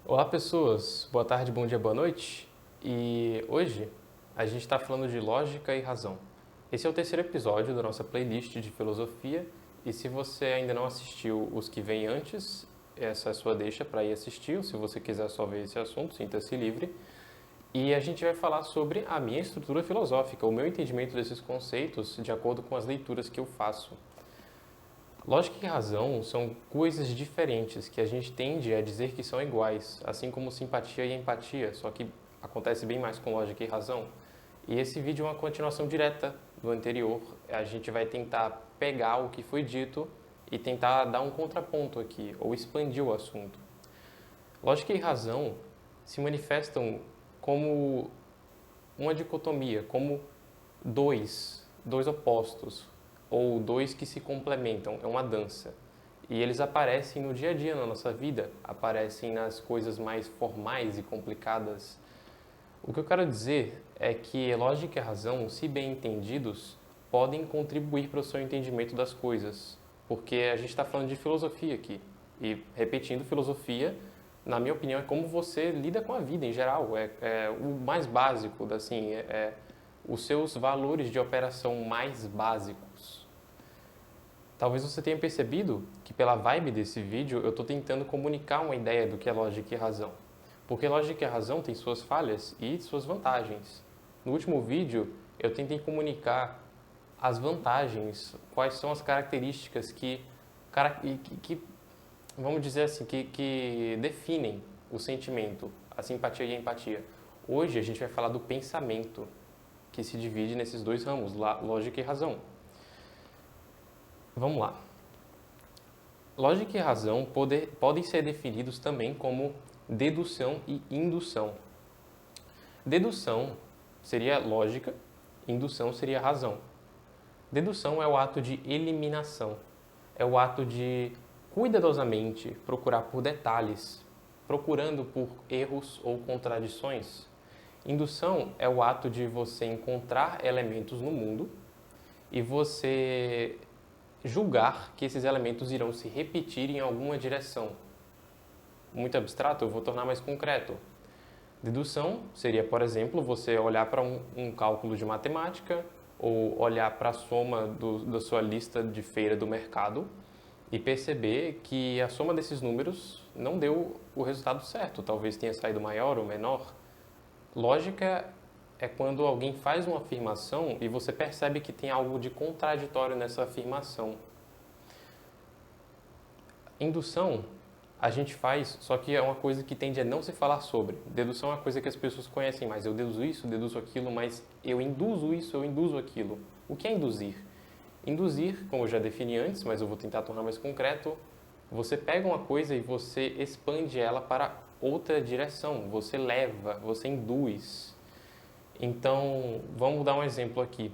Olá pessoas, boa tarde, bom dia, boa noite. E hoje a gente está falando de lógica e razão. Esse é o terceiro episódio da nossa playlist de filosofia e se você ainda não assistiu os que vêm antes, essa é a sua deixa para ir assistir, ou se você quiser só ver esse assunto, sinta-se livre. E a gente vai falar sobre a minha estrutura filosófica, o meu entendimento desses conceitos de acordo com as leituras que eu faço. Lógica e razão são coisas diferentes que a gente tende a dizer que são iguais, assim como simpatia e empatia, só que acontece bem mais com lógica e razão. E esse vídeo é uma continuação direta do anterior. A gente vai tentar pegar o que foi dito e tentar dar um contraponto aqui, ou expandir o assunto. Lógica e razão se manifestam como uma dicotomia, como dois opostos, ou dois que se complementam, é uma dança. E eles aparecem no dia a dia na nossa vida, aparecem nas coisas mais formais e complicadas. O que eu quero dizer é que lógica e razão, se bem entendidos, podem contribuir para o seu entendimento das coisas, porque a gente está falando de filosofia aqui. E repetindo, filosofia, na minha opinião, é como você lida com a vida em geral. É o mais básico, assim, os seus valores de operação mais básicos. Talvez você tenha percebido que pela vibe desse vídeo eu estou tentando comunicar uma ideia do que é lógica e razão. Porque lógica e razão tem suas falhas e suas vantagens. No último vídeo eu tentei comunicar as vantagens, quais são as características que vamos dizer assim, que definem o sentimento, a simpatia e a empatia. Hoje a gente vai falar do pensamento, que se divide nesses dois ramos, lógica e razão. Vamos lá. Lógica e razão podem ser definidos também como dedução e indução. Dedução seria lógica, indução seria razão. Dedução é o ato de eliminação, é o ato de cuidadosamente procurar por detalhes, procurando por erros ou contradições. Indução é o ato de você encontrar elementos no mundo e você julgar que esses elementos irão se repetir em alguma direção. Muito abstrato, eu vou tornar mais concreto. Dedução seria, por exemplo, você olhar para um cálculo de matemática ou olhar para a soma da sua lista de feira do mercado e perceber que a soma desses números não deu o resultado certo, talvez tenha saído maior ou menor. Lógica é quando alguém faz uma afirmação e você percebe que tem algo de contraditório nessa afirmação. Indução a gente faz, só que é uma coisa que tende a não se falar sobre. Dedução é uma coisa que as pessoas conhecem mais. Eu deduzo isso, deduzo aquilo, mas eu induzo isso, eu induzo aquilo. O que é induzir? Induzir, como eu já defini antes, mas eu vou tentar tornar mais concreto, você pega uma coisa e você expande ela para outra direção. Você leva, você induz. Então, vamos dar um exemplo aqui.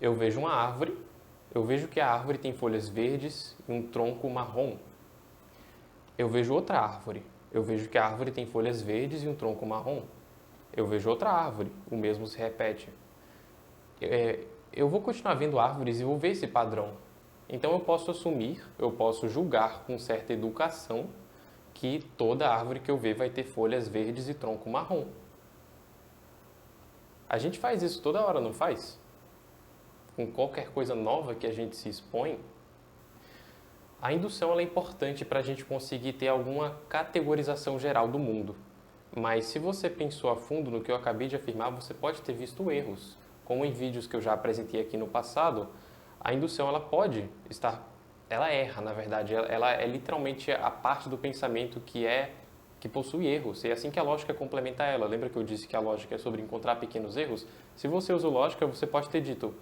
Eu vejo uma árvore, eu vejo que a árvore tem folhas verdes e um tronco marrom. Eu vejo outra árvore, eu vejo que a árvore tem folhas verdes e um tronco marrom. Eu vejo outra árvore, o mesmo se repete. Eu vou continuar vendo árvores e vou ver esse padrão. Então eu posso assumir, eu posso julgar com certa educação que toda árvore que eu ver vai ter folhas verdes e tronco marrom. A gente faz isso toda hora, não faz? Com qualquer coisa nova que a gente se expõe. A indução ela é importante para a gente conseguir ter alguma categorização geral do mundo. Mas se você pensou a fundo no que eu acabei de afirmar, você pode ter visto erros. Como em vídeos que eu já apresentei aqui no passado, a indução ela pode estar... Ela erra, na verdade. Ela é literalmente a parte do pensamento que possui erros. E é assim que a lógica complementa ela. Lembra que eu disse que a lógica é sobre encontrar pequenos erros? Se você usa lógica, você pode ter dito,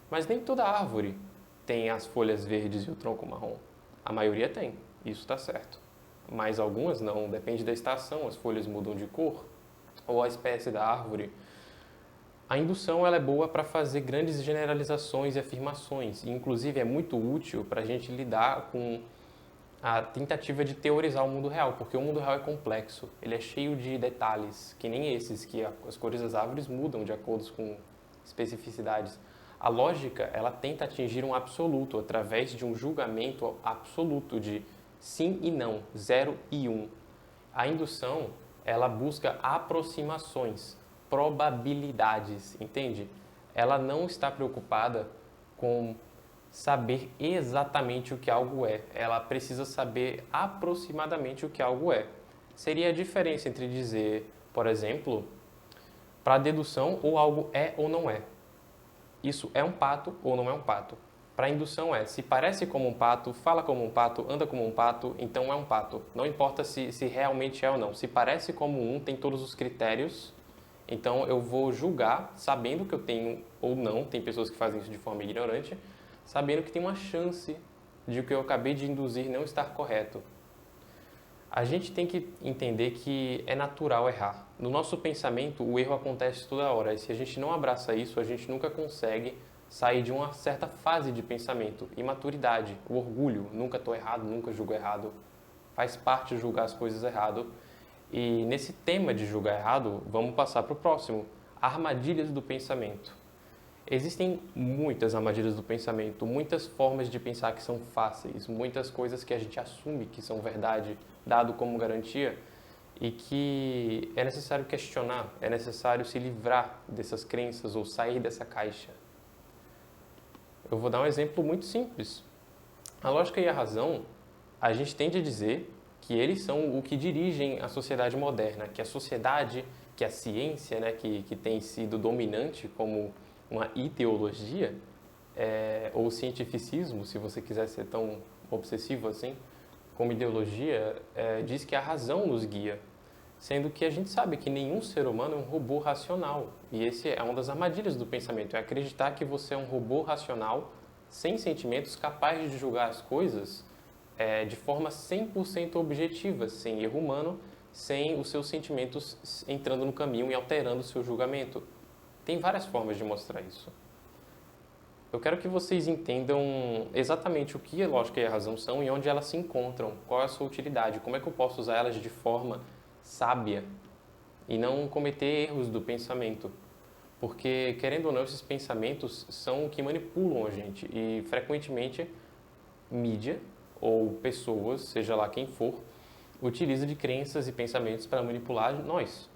mas nem toda árvore tem as folhas verdes e o tronco marrom. A maioria tem, isso está certo. Mas algumas não, depende da estação, as folhas mudam de cor, ou a espécie da árvore. A indução ela é boa para fazer grandes generalizações e afirmações, e inclusive é muito útil para a gente lidar com a tentativa de teorizar o mundo real, porque o mundo real é complexo, ele é cheio de detalhes, que nem esses, que as cores das árvores mudam de acordo com especificidades. A lógica, ela tenta atingir um absoluto através de um julgamento absoluto de sim e não, 0 e 1. A indução, ela busca aproximações, probabilidades, entende? Ela não está preocupada com saber exatamente o que algo é. Ela precisa saber aproximadamente o que algo é. Seria a diferença entre dizer, por exemplo, para dedução, ou algo é ou não é. Isso é um pato ou não é um pato. Para indução é, se parece como um pato, fala como um pato, anda como um pato, então é um pato. Não importa se realmente é ou não. Se parece como um, tem todos os critérios, então eu vou julgar sabendo que eu tenho ou não, tem pessoas que fazem isso de forma ignorante, sabendo que tem uma chance de o que eu acabei de induzir não estar correto. A gente tem que entender que é natural errar. No nosso pensamento, o erro acontece toda hora. E se a gente não abraça isso, a gente nunca consegue sair de uma certa fase de pensamento. Imaturidade, o orgulho, nunca estou errado, nunca julgo errado. Faz parte de julgar as coisas errado. E nesse tema de julgar errado, vamos passar para o próximo. Armadilhas do pensamento. Existem muitas armadilhas do pensamento, muitas formas de pensar que são fáceis, muitas coisas que a gente assume que são verdade, dado como garantia, e que é necessário questionar, é necessário se livrar dessas crenças ou sair dessa caixa. Eu vou dar um exemplo muito simples. A lógica e a razão, a gente tende a dizer que eles são o que dirigem a sociedade moderna, que a sociedade, que a ciência, né, que tem sido dominante como uma ideologia, ou cientificismo, se você quiser ser tão obsessivo assim, como ideologia, diz que a razão nos guia, sendo que a gente sabe que nenhum ser humano é um robô racional. E esse é uma das armadilhas do pensamento, é acreditar que você é um robô racional, sem sentimentos, capaz de julgar as coisas de forma 100% objetiva, sem erro humano, sem os seus sentimentos entrando no caminho e alterando o seu julgamento. Tem várias formas de mostrar isso. Eu quero que vocês entendam exatamente o que a lógica e a razão são e onde elas se encontram, qual é a sua utilidade, como é que eu posso usar elas de forma sábia e não cometer erros do pensamento. Porque, querendo ou não, esses pensamentos são o que manipulam a gente e, frequentemente, mídia ou pessoas, seja lá quem for, utiliza de crenças e pensamentos para manipular nós.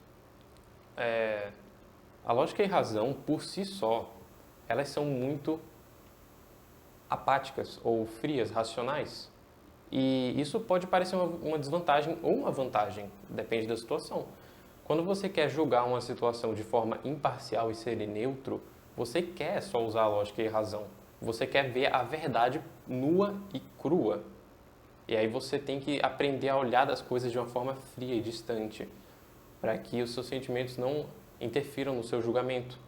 A lógica e a razão, por si só, elas são muito apáticas ou frias, racionais. E isso pode parecer uma desvantagem ou uma vantagem, depende da situação. Quando você quer julgar uma situação de forma imparcial e ser neutro, você quer só usar a lógica e a razão. Você quer ver a verdade nua e crua. E aí você tem que aprender a olhar das coisas de uma forma fria e distante, para que os seus sentimentos não interfiram no seu julgamento.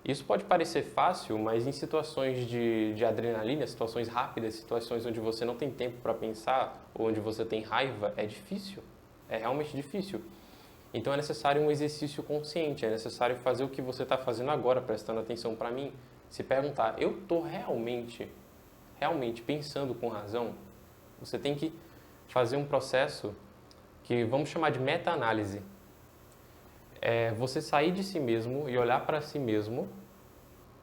Isso pode parecer fácil, mas em situações de adrenalina, situações rápidas, situações onde você não tem tempo para pensar, ou onde você tem raiva, é difícil. É realmente difícil. Então é necessário um exercício consciente, é necessário fazer o que você está fazendo agora, prestando atenção para mim. Se perguntar, eu estou realmente pensando com razão? Você tem que fazer um processo que vamos chamar de meta-análise. Você sair de si mesmo e olhar para si mesmo,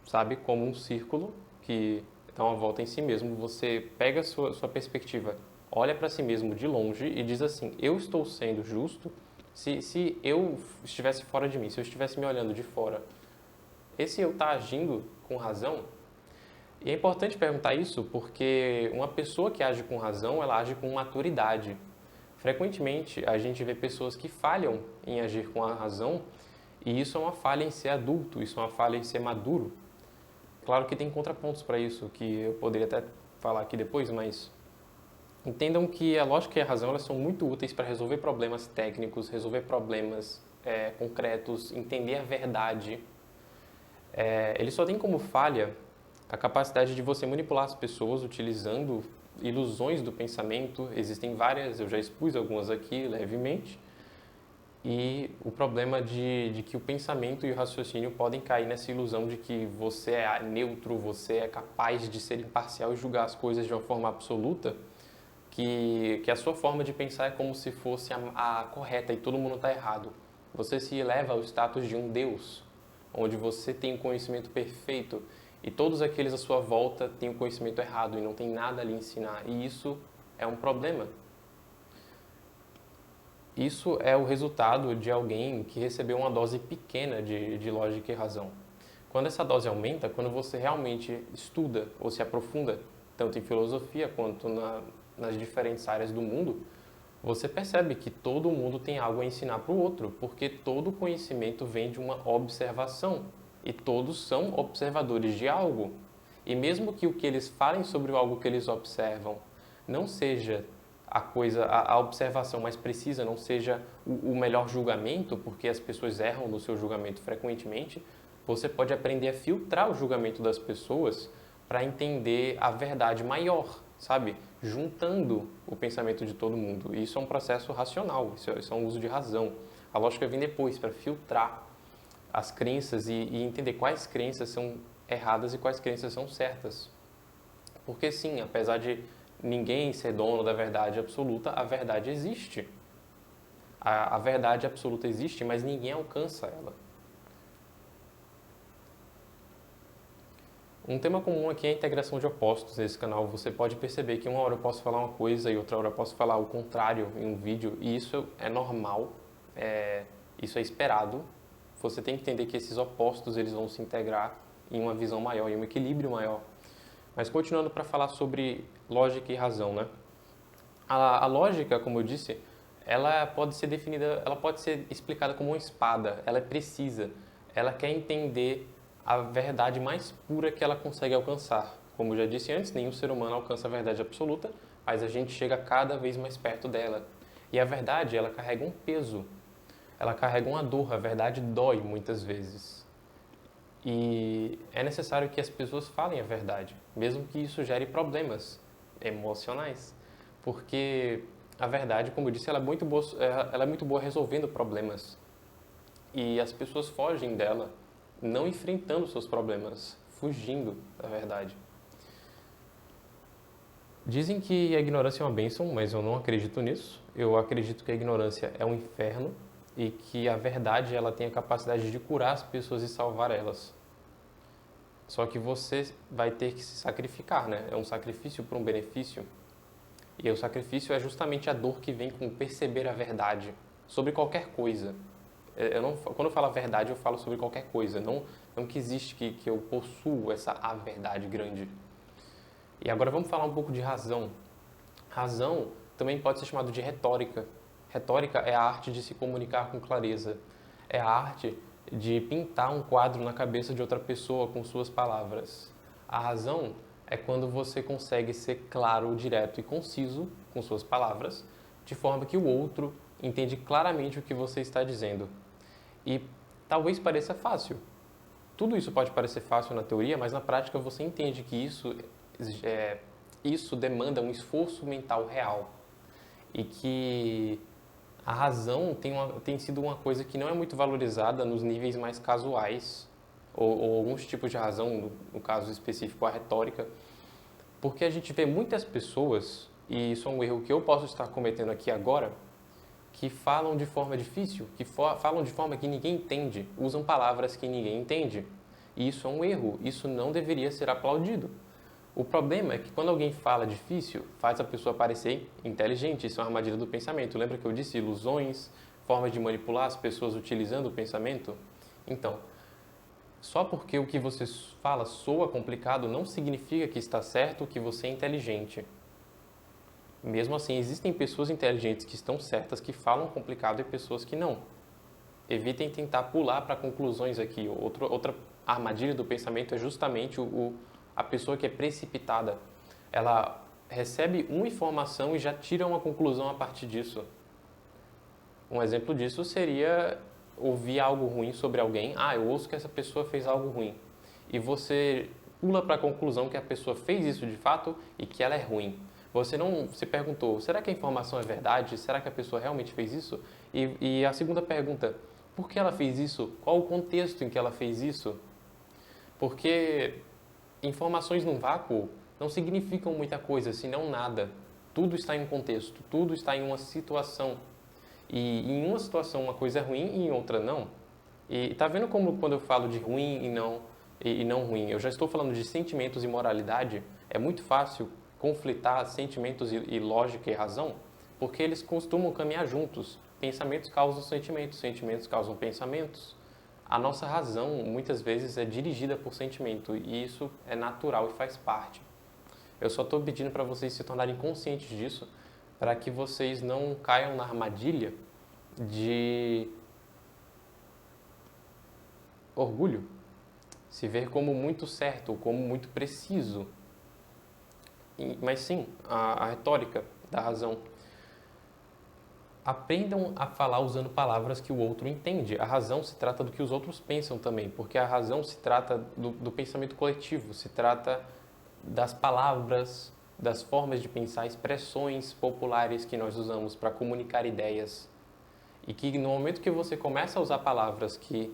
sabe, como um círculo que dá uma volta em si mesmo. Você pega a sua perspectiva, olha para si mesmo de longe e diz assim, eu estou sendo justo se eu estivesse fora de mim, se eu estivesse me olhando de fora. Esse eu está agindo com razão? E é importante perguntar isso porque uma pessoa que age com razão, ela age com maturidade. Frequentemente, a gente vê pessoas que falham em agir com a razão e isso é uma falha em ser adulto, isso é uma falha em ser maduro. Claro que tem contrapontos para isso, que eu poderia até falar aqui depois, mas entendam que a lógica e a razão elas são muito úteis para resolver problemas técnicos, resolver problemas concretos, entender a verdade. Ele só tem como falha a capacidade de você manipular as pessoas utilizando ilusões do pensamento. Existem várias, eu já expus algumas aqui levemente. E o problema de que o pensamento e o raciocínio podem cair nessa ilusão de que você é neutro, você é capaz de ser imparcial e julgar as coisas de uma forma absoluta, que a sua forma de pensar é como se fosse a correta e todo mundo está errado. Você se eleva ao status de um Deus, onde você tem o conhecimento perfeito e todos aqueles à sua volta têm o conhecimento errado e não tem nada a lhe ensinar. E isso é um problema. Isso é o resultado de alguém que recebeu uma dose pequena de lógica e razão. Quando essa dose aumenta, quando você realmente estuda ou se aprofunda, tanto em filosofia quanto nas diferentes áreas do mundo, você percebe que todo mundo tem algo a ensinar para o outro, porque todo conhecimento vem de uma observação e todos são observadores de algo. E mesmo que o que eles falem sobre algo que eles observam não seja a observação mais precisa, não seja o melhor julgamento, porque as pessoas erram no seu julgamento frequentemente, você pode aprender a filtrar o julgamento das pessoas para entender a verdade maior, sabe? Juntando o pensamento de todo mundo. E isso é um processo racional, isso é um uso de razão. A lógica vem depois, para filtrar as crenças e entender quais crenças são erradas e quais crenças são certas. Porque sim, apesar de ninguém ser dono da verdade absoluta, a verdade existe. A verdade absoluta existe, mas ninguém alcança ela. Um tema comum aqui é a integração de opostos nesse canal. Você pode perceber que uma hora eu posso falar uma coisa e outra hora eu posso falar o contrário em um vídeo, e isso é normal, isso é esperado. Você tem que entender que esses opostos eles vão se integrar em uma visão maior, em um equilíbrio maior. Mas continuando para falar sobre lógica e razão, né? A lógica, como eu disse, ela pode ser definida, ela pode ser explicada como uma espada. Ela é precisa. Ela quer entender a verdade mais pura que ela consegue alcançar. Como eu já disse antes, nenhum ser humano alcança a verdade absoluta, mas a gente chega cada vez mais perto dela. E a verdade, ela carrega um peso. Ela carrega uma dor. A verdade dói muitas vezes. E é necessário que as pessoas falem a verdade, mesmo que isso gere problemas emocionais, porque a verdade, como eu disse, ela é muito boa resolvendo problemas e as pessoas fogem dela, não enfrentando seus problemas, fugindo da verdade. Dizem que a ignorância é uma bênção, mas eu não acredito nisso. Eu acredito que a ignorância é um inferno e que a verdade ela tem a capacidade de curar as pessoas e salvar elas. Só que você vai ter que se sacrificar, né? É um sacrifício por um benefício. E o sacrifício é justamente a dor que vem com perceber a verdade sobre qualquer coisa. Quando eu falo a verdade, eu falo sobre qualquer coisa. Não que existe que eu possuo a verdade grande. E agora vamos falar um pouco de razão. Razão também pode ser chamado de retórica. Retórica é a arte de se comunicar com clareza. É a arte de pintar um quadro na cabeça de outra pessoa com suas palavras. A razão é quando você consegue ser claro, direto e conciso com suas palavras, de forma que o outro entende claramente o que você está dizendo. E talvez pareça fácil. Tudo isso pode parecer fácil na teoria, mas na prática você entende que isso demanda um esforço mental real. E que a razão tem sido uma coisa que não é muito valorizada nos níveis mais casuais, ou alguns tipos de razão, no caso específico a retórica, porque a gente vê muitas pessoas, e isso é um erro que eu posso estar cometendo aqui agora, que falam de forma difícil, que falam de forma que ninguém entende, usam palavras que ninguém entende. E isso é um erro, isso não deveria ser aplaudido. O problema é que quando alguém fala difícil, faz a pessoa parecer inteligente. Isso é uma armadilha do pensamento. Lembra que eu disse ilusões, formas de manipular as pessoas utilizando o pensamento? Então, só porque o que você fala soa complicado não significa que está certo, que você é inteligente. Mesmo assim, existem pessoas inteligentes que estão certas, que falam complicado e pessoas que não. Evitem tentar pular para conclusões aqui. Outra armadilha do pensamento é justamente a pessoa que é precipitada. Ela recebe uma informação e já tira uma conclusão a partir disso. Um exemplo disso seria ouvir algo ruim sobre alguém. Eu ouço que essa pessoa fez algo ruim. E você pula para a conclusão que a pessoa fez isso de fato e que ela é ruim. Você não se perguntou, será que a informação é verdade? Será que a pessoa realmente fez isso? E a segunda pergunta, por que ela fez isso? Qual o contexto em que ela fez isso? Porque informações num vácuo não significam muita coisa, senão nada. Tudo está em um contexto, tudo está em uma situação. E em uma situação uma coisa é ruim e em outra não. E tá vendo como quando eu falo de ruim e não ruim, eu já estou falando de sentimentos e moralidade, é muito fácil conflitar sentimentos e lógica e razão, porque eles costumam caminhar juntos. Pensamentos causam sentimentos, sentimentos causam pensamentos. A nossa razão, muitas vezes, é dirigida por sentimento e isso é natural e faz parte. Eu só estou pedindo para vocês se tornarem conscientes disso, para que vocês não caiam na armadilha de orgulho, se ver como muito certo, como muito preciso. Mas sim, a retórica da razão. Aprendam a falar usando palavras que o outro entende. A razão se trata do que os outros pensam também, porque a razão se trata do pensamento coletivo, se trata das palavras, das formas de pensar, expressões populares que nós usamos para comunicar ideias. E que no momento que você começa a usar palavras que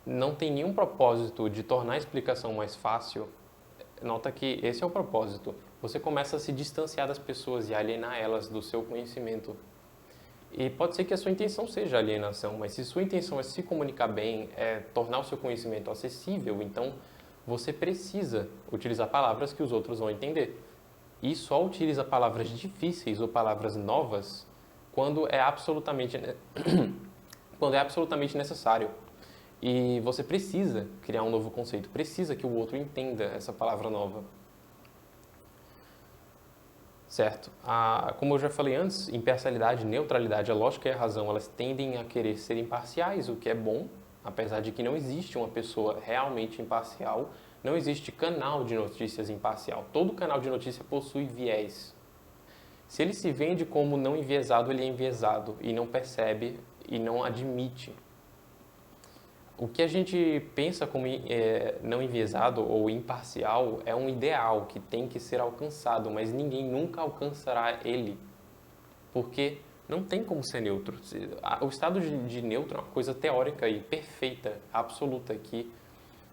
não tem nenhum propósito de tornar a explicação mais fácil, nota que esse é o propósito. Você começa a se distanciar das pessoas e alienar elas do seu conhecimento. E pode ser que a sua intenção seja alienação, mas se sua intenção é se comunicar bem, é tornar o seu conhecimento acessível, então você precisa utilizar palavras que os outros vão entender. E só utiliza palavras difíceis ou palavras novas quando é absolutamente, quando é absolutamente necessário. E você precisa criar um novo conceito, precisa que o outro entenda essa palavra nova. Certo? Como eu já falei antes, imparcialidade, neutralidade, a lógica e a razão, elas tendem a querer ser imparciais, o que é bom, apesar de que não existe uma pessoa realmente imparcial, não existe canal de notícias imparcial. Todo canal de notícia possui viés. Se ele se vende como não enviesado, ele é enviesado e não percebe e não admite. O que a gente pensa como não enviesado ou imparcial é um ideal que tem que ser alcançado, mas ninguém nunca alcançará ele, porque não tem como ser neutro. O estado de neutro é uma coisa teórica e perfeita, absoluta, que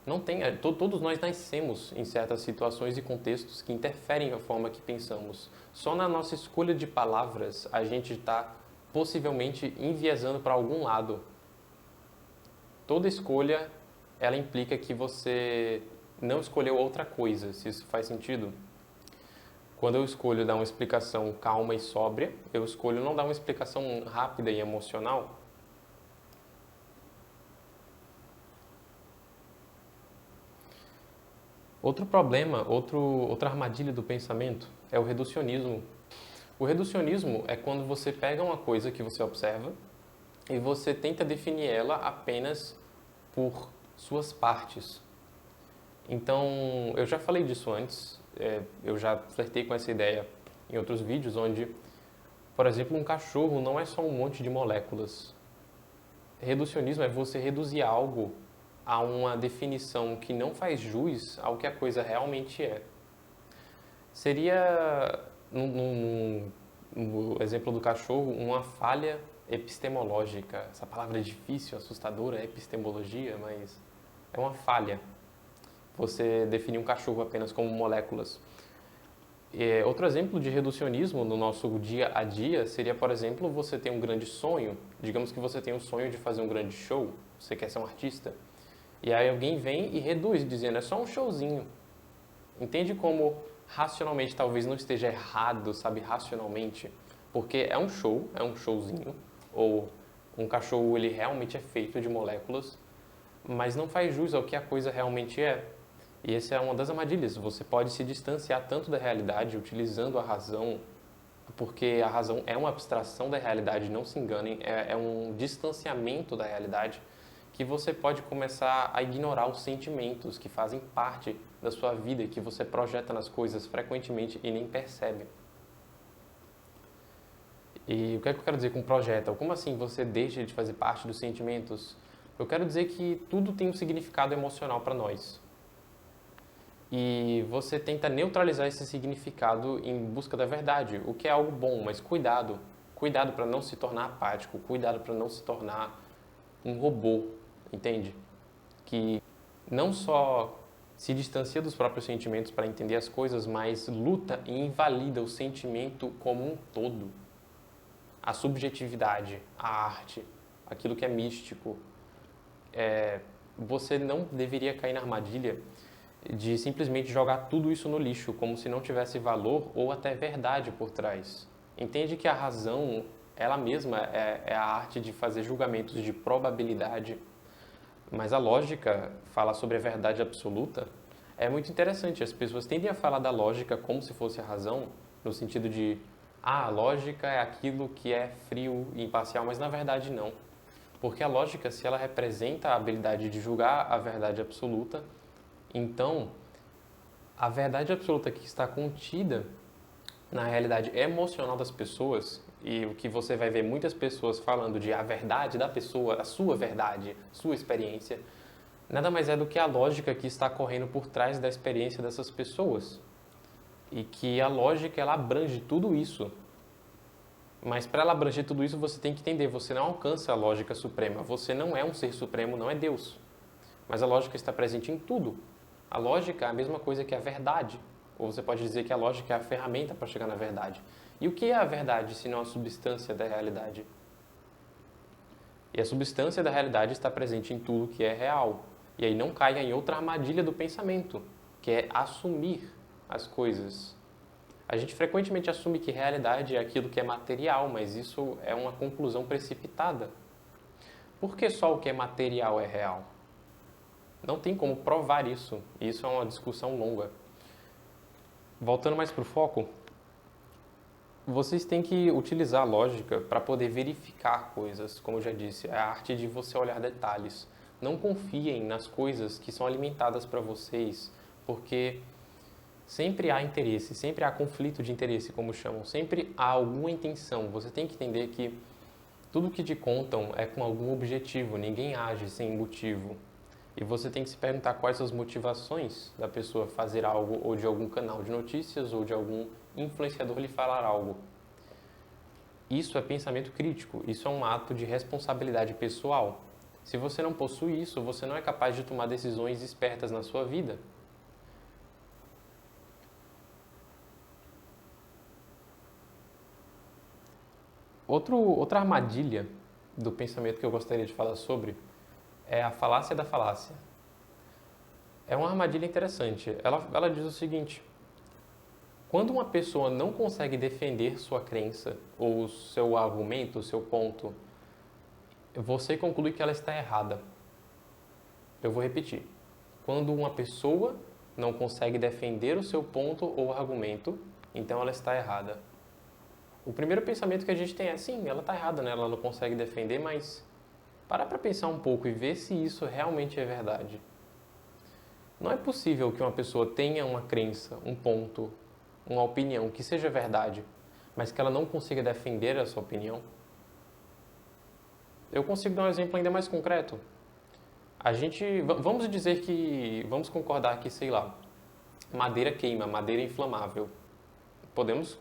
não tem. Todos nós nascemos em certas situações e contextos que interferem na forma que pensamos. Só na nossa escolha de palavras a gente está possivelmente enviesando para algum lado. Toda escolha, ela implica que você não escolheu outra coisa, se isso faz sentido. Quando eu escolho dar uma explicação calma e sóbria, eu escolho não dar uma explicação rápida e emocional. Outro problema, outra armadilha do pensamento é o reducionismo. O reducionismo é quando você pega uma coisa que você observa e você tenta definir ela apenas por suas partes. Então, eu já falei disso antes, eu já flertei com essa ideia em outros vídeos, onde, por exemplo, um cachorro não é só um monte de moléculas. Reducionismo é você reduzir algo a uma definição que não faz jus ao que a coisa realmente é. Seria, no exemplo do cachorro, uma falha epistemológica. Essa palavra é difícil, assustadora, epistemologia, mas é uma falha. Você definir um cachorro apenas como moléculas. Outro exemplo de reducionismo no nosso dia a dia seria, por exemplo, você ter um grande sonho. Digamos que você tem o sonho de fazer um grande show, você quer ser um artista. E aí alguém vem e reduz, dizendo, é só um showzinho. Entende como racionalmente talvez não esteja errado, sabe, racionalmente? Porque é um show, é um showzinho, ou um cachorro ele realmente é feito de moléculas, mas não faz jus ao que a coisa realmente é. E essa é uma das armadilhas. Você pode se distanciar tanto da realidade utilizando a razão, porque a razão é uma abstração da realidade, não se enganem, é um distanciamento da realidade, que você pode começar a ignorar os sentimentos que fazem parte da sua vida e que você projeta nas coisas frequentemente e nem percebe. E o que é que eu quero dizer com projeta? Como assim você deixa de fazer parte dos sentimentos? Eu quero dizer que tudo tem um significado emocional para nós. E você tenta neutralizar esse significado em busca da verdade, o que é algo bom, mas cuidado. Cuidado para não se tornar apático, cuidado para não se tornar um robô, entende? Que não só se distancia dos próprios sentimentos para entender as coisas, mas luta e invalida o sentimento como um todo. A subjetividade, a arte, aquilo que é místico. Você não deveria cair na armadilha de simplesmente jogar tudo isso no lixo, como se não tivesse valor ou até verdade por trás. Entende que a razão ela mesma é a arte de fazer julgamentos de probabilidade, mas a lógica fala sobre a verdade absoluta. É muito interessante, as pessoas tendem a falar da lógica como se fosse a razão, no sentido de, a lógica é aquilo que é frio e imparcial, mas na verdade não. Porque a lógica, se ela representa a habilidade de julgar a verdade absoluta, então a verdade absoluta que está contida na realidade emocional das pessoas, e o que você vai ver muitas pessoas falando de a verdade da pessoa, a sua verdade, sua experiência, nada mais é do que a lógica que está correndo por trás da experiência dessas pessoas. E que a lógica, ela abrange tudo isso. Mas para ela abranger tudo isso, você tem que entender, você não alcança a lógica suprema. Você não é um ser supremo, não é Deus. Mas a lógica está presente em tudo. A lógica é a mesma coisa que a verdade. Ou você pode dizer que a lógica é a ferramenta para chegar na verdade. E o que é a verdade, se não a substância da realidade? E a substância da realidade está presente em tudo que é real. E aí não caia em outra armadilha do pensamento, que é assumir as coisas. A gente frequentemente assume que realidade é aquilo que é material, mas isso é uma conclusão precipitada. Por que só o que é material é real? Não tem como provar isso, e isso é uma discussão longa. Voltando mais para o foco, vocês têm que utilizar a lógica para poder verificar coisas, como eu já disse, é a arte de você olhar detalhes. Não confiem nas coisas que são alimentadas para vocês, porque sempre há interesse, sempre há conflito de interesse, como chamam, sempre há alguma intenção. Você tem que entender que tudo que te contam é com algum objetivo, ninguém age sem motivo. E você tem que se perguntar quais as motivações da pessoa fazer algo, ou de algum canal de notícias, ou de algum influenciador lhe falar algo. Isso é pensamento crítico, isso é um ato de responsabilidade pessoal. Se você não possui isso, você não é capaz de tomar decisões espertas na sua vida. Outra armadilha do pensamento que eu gostaria de falar sobre é a falácia da falácia. É uma armadilha interessante. Ela diz o seguinte: quando uma pessoa não consegue defender sua crença, ou seu argumento, o seu ponto, você conclui que ela está errada. Eu vou repetir. Quando uma pessoa não consegue defender o seu ponto ou argumento, então ela está errada. O primeiro pensamento que a gente tem é, sim, ela está errada, né? Ela não consegue defender, mas para pensar um pouco e ver se isso realmente é verdade. Não é possível que uma pessoa tenha uma crença, um ponto, uma opinião que seja verdade, mas que ela não consiga defender essa opinião. Eu consigo dar um exemplo ainda mais concreto. Vamos concordar que, sei lá, madeira queima, madeira é inflamável. Podemos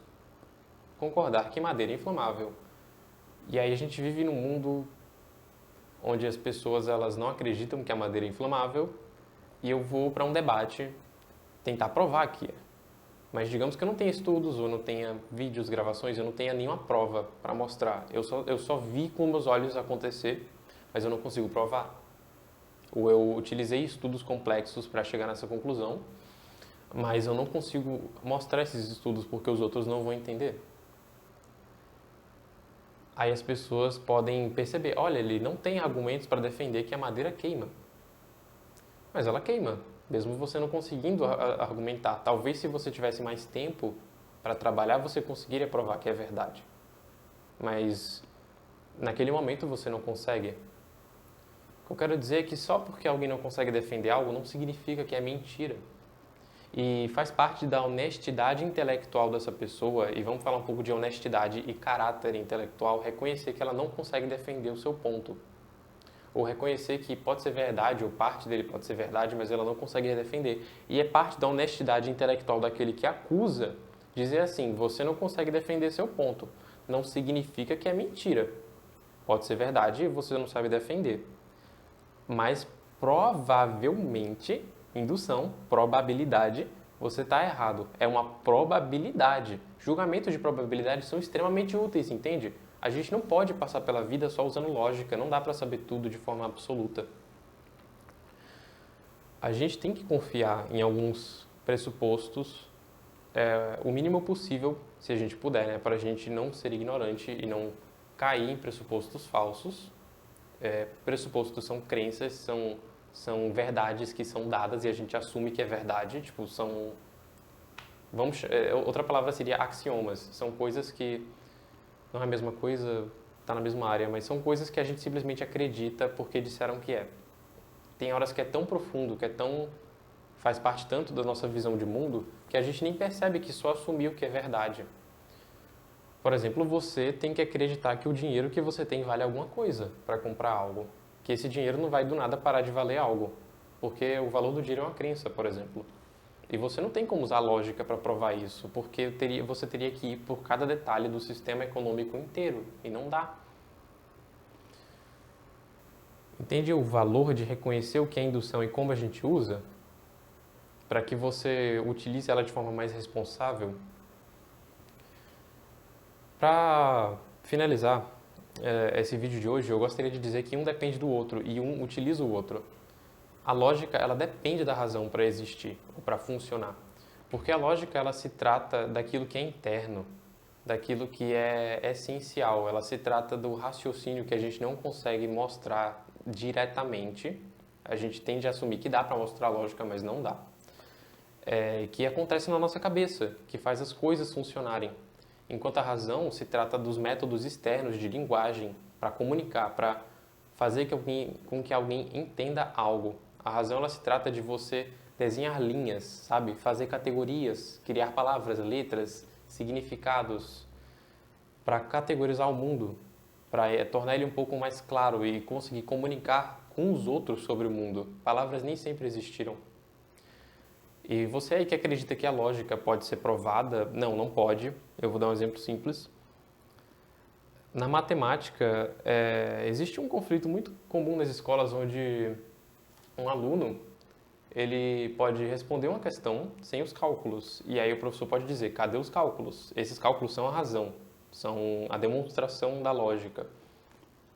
concordar que madeira é inflamável. E aí a gente vive num mundo onde as pessoas elas não acreditam que a madeira é inflamável, e eu vou para um debate tentar provar que é. Mas digamos que eu não tenha estudos, ou não tenha vídeos, gravações, eu não tenha nenhuma prova para mostrar. Eu só vi com meus olhos acontecer, mas eu não consigo provar. Ou eu utilizei estudos complexos para chegar nessa conclusão, mas eu não consigo mostrar esses estudos porque os outros não vão entender. Aí as pessoas podem perceber, olha, ele não tem argumentos para defender que a madeira queima. Mas ela queima, mesmo você não conseguindo argumentar. Talvez se você tivesse mais tempo para trabalhar, você conseguiria provar que é verdade. Mas naquele momento você não consegue. O que eu quero dizer é que só porque alguém não consegue defender algo não significa que é mentira. E faz parte da honestidade intelectual dessa pessoa, e vamos falar um pouco de honestidade e caráter intelectual, reconhecer que ela não consegue defender o seu ponto. Ou reconhecer que pode ser verdade, ou parte dele pode ser verdade, mas ela não consegue defender. E é parte da honestidade intelectual daquele que acusa dizer assim, você não consegue defender seu ponto. Não significa que é mentira. Pode ser verdade e você não sabe defender. Mas provavelmente, indução, probabilidade, você está errado. É uma probabilidade. Julgamentos de probabilidade são extremamente úteis, entende? A gente não pode passar pela vida só usando lógica, não dá para saber tudo de forma absoluta. A gente tem que confiar em alguns pressupostos, o mínimo possível, se a gente puder, né? Para a gente não ser ignorante e não cair em pressupostos falsos. Pressupostos são crenças, são verdades que são dadas e a gente assume que é verdade. Tipo, outra palavra seria axiomas. São coisas que não é a mesma coisa, está na mesma área, mas são coisas que a gente simplesmente acredita porque disseram que é. Tem horas que é tão profundo, faz parte tanto da nossa visão de mundo, que a gente nem percebe que só assumiu que é verdade. Por exemplo, você tem que acreditar que o dinheiro que você tem vale alguma coisa para comprar algo. Que esse dinheiro não vai do nada parar de valer algo. Porque o valor do dinheiro é uma crença, por exemplo. E você não tem como usar lógica para provar isso, porque você teria que ir por cada detalhe do sistema econômico inteiro, e não dá. Entende o valor de reconhecer o que é indução e como a gente usa? Para que você utilize ela de forma mais responsável? Para finalizar esse vídeo de hoje, eu gostaria de dizer que um depende do outro e um utiliza o outro. A lógica, ela depende da razão para existir ou para funcionar. Porque a lógica, ela se trata daquilo que é interno, daquilo que é essencial. Ela se trata do raciocínio que a gente não consegue mostrar diretamente. A gente tende a assumir que dá para mostrar a lógica, mas não dá. Que acontece na nossa cabeça, que faz as coisas funcionarem. Enquanto a razão se trata dos métodos externos de linguagem para comunicar, para fazer com que alguém entenda algo. A razão, ela se trata de você desenhar linhas, sabe? Fazer categorias, criar palavras, letras, significados para categorizar o mundo, para tornar ele um pouco mais claro e conseguir comunicar com os outros sobre o mundo. Palavras nem sempre existiram. E você aí que acredita que a lógica pode ser provada, não pode. Eu vou dar um exemplo simples. Na matemática, existe um conflito muito comum nas escolas onde um aluno ele pode responder uma questão sem os cálculos. E aí o professor pode dizer, cadê os cálculos? Esses cálculos são a razão, são a demonstração da lógica.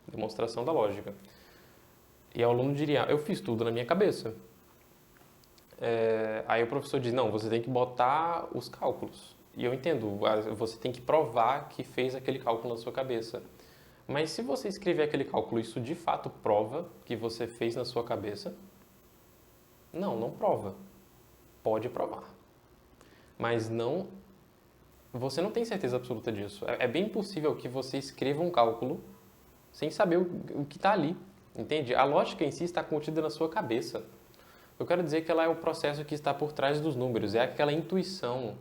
Demonstração da lógica. E o aluno diria, eu fiz tudo na minha cabeça. Aí o professor diz, não, você tem que botar os cálculos. E eu entendo, você tem que provar que fez aquele cálculo na sua cabeça. Mas se você escrever aquele cálculo, isso de fato prova que você fez na sua cabeça? Não prova. Pode provar. Mas você não tem certeza absoluta disso. É bem possível que você escreva um cálculo sem saber o que está ali. Entende? A lógica em si está contida na sua cabeça. Eu quero dizer que ela é o processo que está por trás dos números. É aquela intuição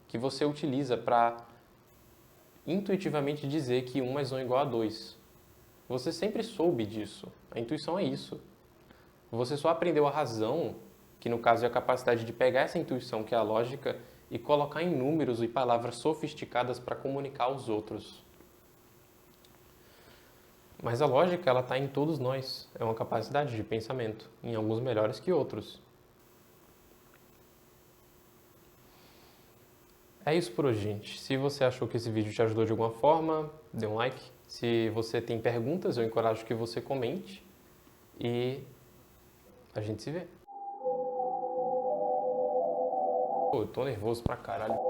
que você utiliza para intuitivamente dizer que 1 mais 1 é igual a 2. Você sempre soube disso. A intuição é isso. Você só aprendeu a razão, que no caso é a capacidade de pegar essa intuição, que é a lógica, e colocar em números e palavras sofisticadas para comunicar aos outros. Mas a lógica, ela está em todos nós. É uma capacidade de pensamento, em alguns melhores que outros. É isso por hoje, gente. Se você achou que esse vídeo te ajudou de alguma forma, dê um like. Se você tem perguntas, eu encorajo que você comente. E a gente se vê. Pô, eu tô nervoso pra caralho.